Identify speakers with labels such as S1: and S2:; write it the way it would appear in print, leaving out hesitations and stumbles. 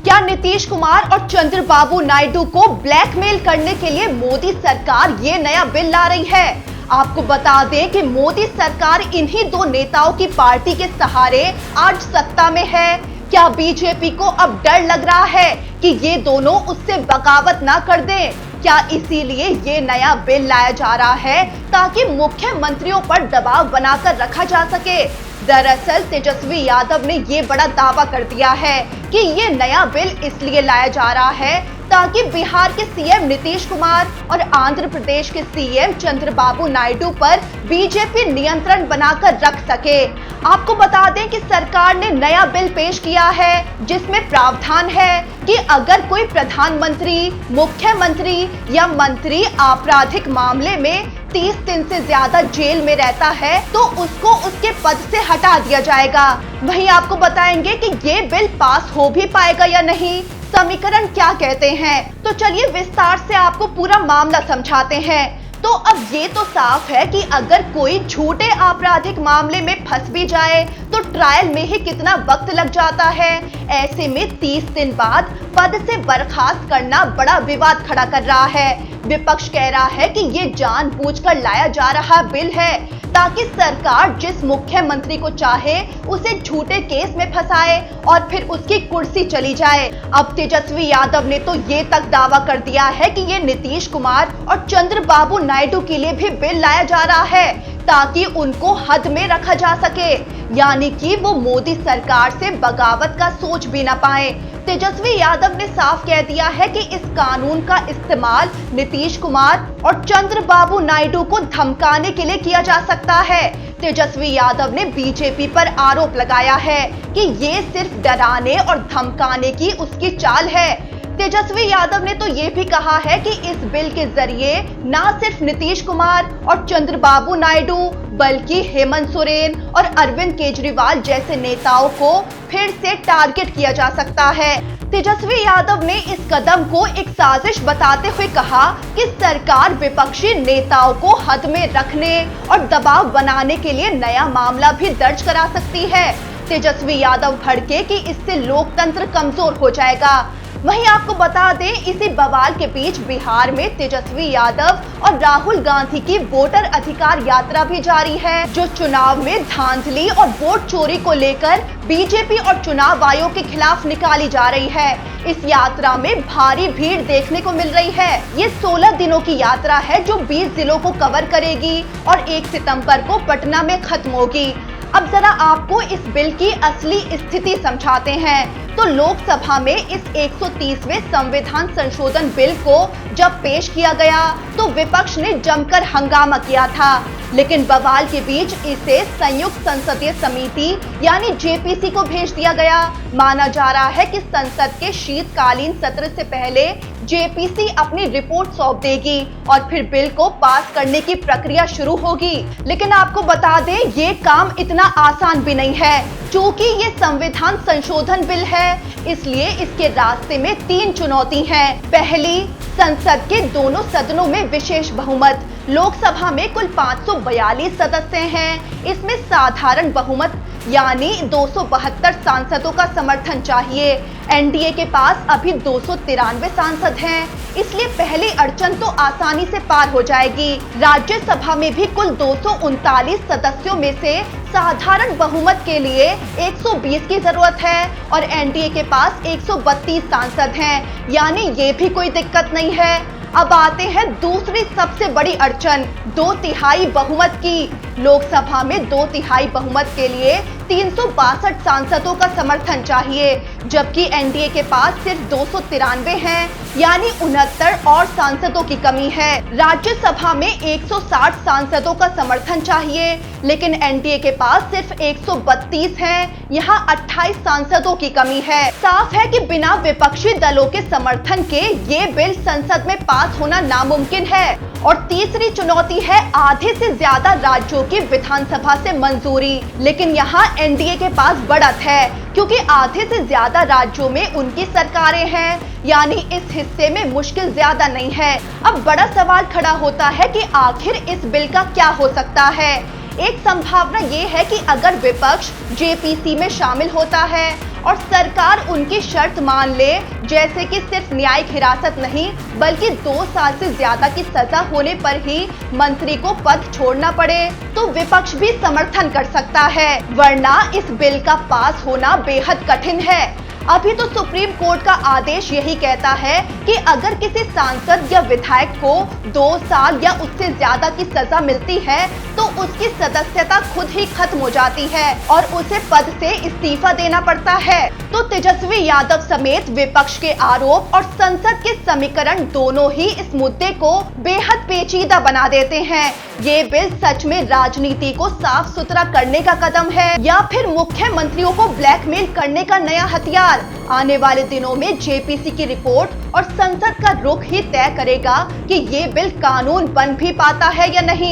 S1: क्या नीतीश कुमार और चंद्रबाबू नायडू को ब्लैकमेल करने के लिए मोदी सरकार ये नया बिल ला रही है? आपको बता दें कि मोदी सरकार इन्हीं दो नेताओं की पार्टी के सहारे आज सत्ता में है। क्या बीजेपी को अब डर लग रहा है कि ये दोनों उससे बगावत ना कर दें? क्या इसीलिए ये नया बिल लाया जा रहा है ताकि मुख्यमंत्रियों पर दबाव बनाकर रखा जा सके? दरअसल तेजस्वी यादव ने ये बड़ा दावा कर दिया है कि ये नया बिल इसलिए लाया जा रहा है ताकि बिहार के सीएम नीतीश कुमार और आंध्र प्रदेश के सीएम चंद्रबाबू नायडू पर बीजेपी नियंत्रण बनाकर रख सके। आपको बता दें कि सरकार ने नया बिल पेश किया है जिसमें प्रावधान है कि अगर कोई प्रधानमंत्री, मुख्यमंत्री या मंत्री आपराधिक मामले में 30 दिन से ज्यादा जेल में रहता है तो उसको उसके पद से हटा दिया जाएगा। वहीं आपको बताएंगे कि ये बिल पास हो भी पाएगा या नहीं, समीकरण क्या कहते हैं। तो चलिए विस्तार से आपको पूरा मामला समझाते हैं। तो अब ये तो साफ है कि अगर कोई झूठे आपराधिक मामले में फंस भी जाए तो ट्रायल में ही कितना वक्त लग जाता है। ऐसे में 30 दिन बाद पद से बर्खास्त करना बड़ा विवाद खड़ा कर रहा है। विपक्ष कह रहा है कि ये जानबूझकर लाया जा रहा बिल है ताकि सरकार जिस मुख्यमंत्री को चाहे उसे झूठे केस में फंसाए और फिर उसकी कुर्सी चली जाए। अब तेजस्वी यादव ने तो ये तक दावा कर दिया है कि ये नीतीश कुमार और चंद्रबाबू नायडू के लिए भी बिल लाया जा रहा है ताकि उनको हद में रखा जा सके, यानी कि वो मोदी सरकार से बगावत का सोच भी ना पाए। तेजस्वी यादव ने साफ कह दिया है कि इस कानून का इस्तेमाल नीतीश कुमार और चंद्रबाबू नायडू को धमकाने के लिए किया जा सकता है। तेजस्वी यादव ने बीजेपी पर आरोप लगाया है कि ये सिर्फ डराने और धमकाने की उसकी चाल है। तेजस्वी यादव ने तो ये भी कहा है कि इस बिल के जरिए न सिर्फ नीतीश कुमार और चंद्रबाबू नायडू बल्कि हेमंत सोरेन और अरविंद केजरीवाल जैसे नेताओं को फिर से टारगेट किया जा सकता है। तेजस्वी यादव ने इस कदम को एक साजिश बताते हुए कहा कि सरकार विपक्षी नेताओं को हद में रखने और दबाव बनाने के लिए नया मामला भी दर्ज करा सकती है। तेजस्वी यादव भड़के कि इससे लोकतंत्र कमजोर हो जाएगा। वहीं आपको बता दें, इसी बवाल के बीच बिहार में तेजस्वी यादव और राहुल गांधी की वोटर अधिकार यात्रा भी जारी है, जो चुनाव में धांधली और वोट चोरी को लेकर बीजेपी और चुनाव आयोग के खिलाफ निकाली जा रही है। इस यात्रा में भारी भीड़ देखने को मिल रही है। ये 16 दिनों की यात्रा है जो 20 जिलों को कवर करेगी और 1 सितंबर को पटना में खत्म होगी। अब जरा आपको इस बिल की असली स्थिति समझाते हैं। तो लोकसभा में इस 130वें संविधान संशोधन बिल को जब पेश किया गया तो विपक्ष ने जमकर हंगामा किया था, लेकिन बवाल के बीच इसे संयुक्त संसदीय समिति यानी जेपीसी को भेज दिया गया। माना जा रहा है कि संसद के शीतकालीन सत्र से पहले जेपीसी अपनी रिपोर्ट सौंप देगी और फिर बिल को पास करने की प्रक्रिया शुरू होगी। लेकिन आपको बता दें, ये काम इतना आसान भी नहीं है। चूंकि ये संविधान संशोधन बिल है, इसलिए इसके रास्ते में 3 चुनौती हैं। पहली, संसद के दोनों सदनों में विशेष बहुमत। लोकसभा में कुल 542 सदस्य हैं। इसमें साधारण बहुमत यानी 272 सांसदों का समर्थन चाहिए। एनडीए के पास अभी 293 सांसद हैं, इसलिए पहली अड़चन तो आसानी से पार हो जाएगी। राज्यसभा में भी कुल 239 सदस्यों में से साधारण बहुमत के लिए 120 की जरूरत है और एनडीए के पास 132 सांसद हैं, यानी ये भी कोई दिक्कत नहीं है। अब आते हैं दूसरी सबसे बड़ी अड़चन, 2/3 बहुमत की। लोकसभा में 2/3 बहुमत के लिए 362 सांसदों का समर्थन चाहिए, जबकि एनडीए के पास सिर्फ 293 हैं, यानी 69 और सांसदों की कमी है। राज्यसभा में 160 सांसदों का समर्थन चाहिए, लेकिन एनडीए के पास सिर्फ 132 हैं, यहाँ 28 सांसदों की कमी है। साफ है कि बिना विपक्षी दलों के समर्थन के ये बिल संसद में पास होना नामुमकिन है। और तीसरी चुनौती है आधे से ज्यादा राज्यों की विधानसभा से मंजूरी, लेकिन यहाँ एनडीए के पास बढ़त है क्योंकि आधे से ज्यादा राज्यों में उनकी सरकारें हैं, यानी इस हिस्से में मुश्किल ज्यादा नहीं है। अब बड़ा सवाल खड़ा होता है कि आखिर इस बिल का क्या हो सकता है। एक संभावना ये है कि अगर विपक्ष जेपीसी में शामिल होता है और सरकार उनकी शर्त मान ले, जैसे कि सिर्फ न्यायिक हिरासत नहीं बल्कि 2 साल से ज्यादा की सजा होने पर ही मंत्री को पद छोड़ना पड़े, तो विपक्ष भी समर्थन कर सकता है, वरना इस बिल का पास होना बेहद कठिन है। अभी तो सुप्रीम कोर्ट का आदेश यही कहता है कि अगर किसी सांसद या विधायक को 2 साल या उससे ज्यादा की सजा मिलती है तो उसकी सदस्यता खुद ही खत्म हो जाती है और उसे पद से इस्तीफा देना पड़ता है। तो तेजस्वी यादव समेत विपक्ष के आरोप और संसद के समीकरण दोनों ही इस मुद्दे को बेहद पेचीदा बना देते हैं। ये बिल सच में राजनीति को साफ सुथरा करने का कदम है या फिर मुख्यमंत्रियों को ब्लैकमेल करने का नया हथियार? आने वाले दिनों में जेपीसी की रिपोर्ट और संसद का रुख ही तय करेगा कि ये बिल कानून बन भी पाता है या नहीं।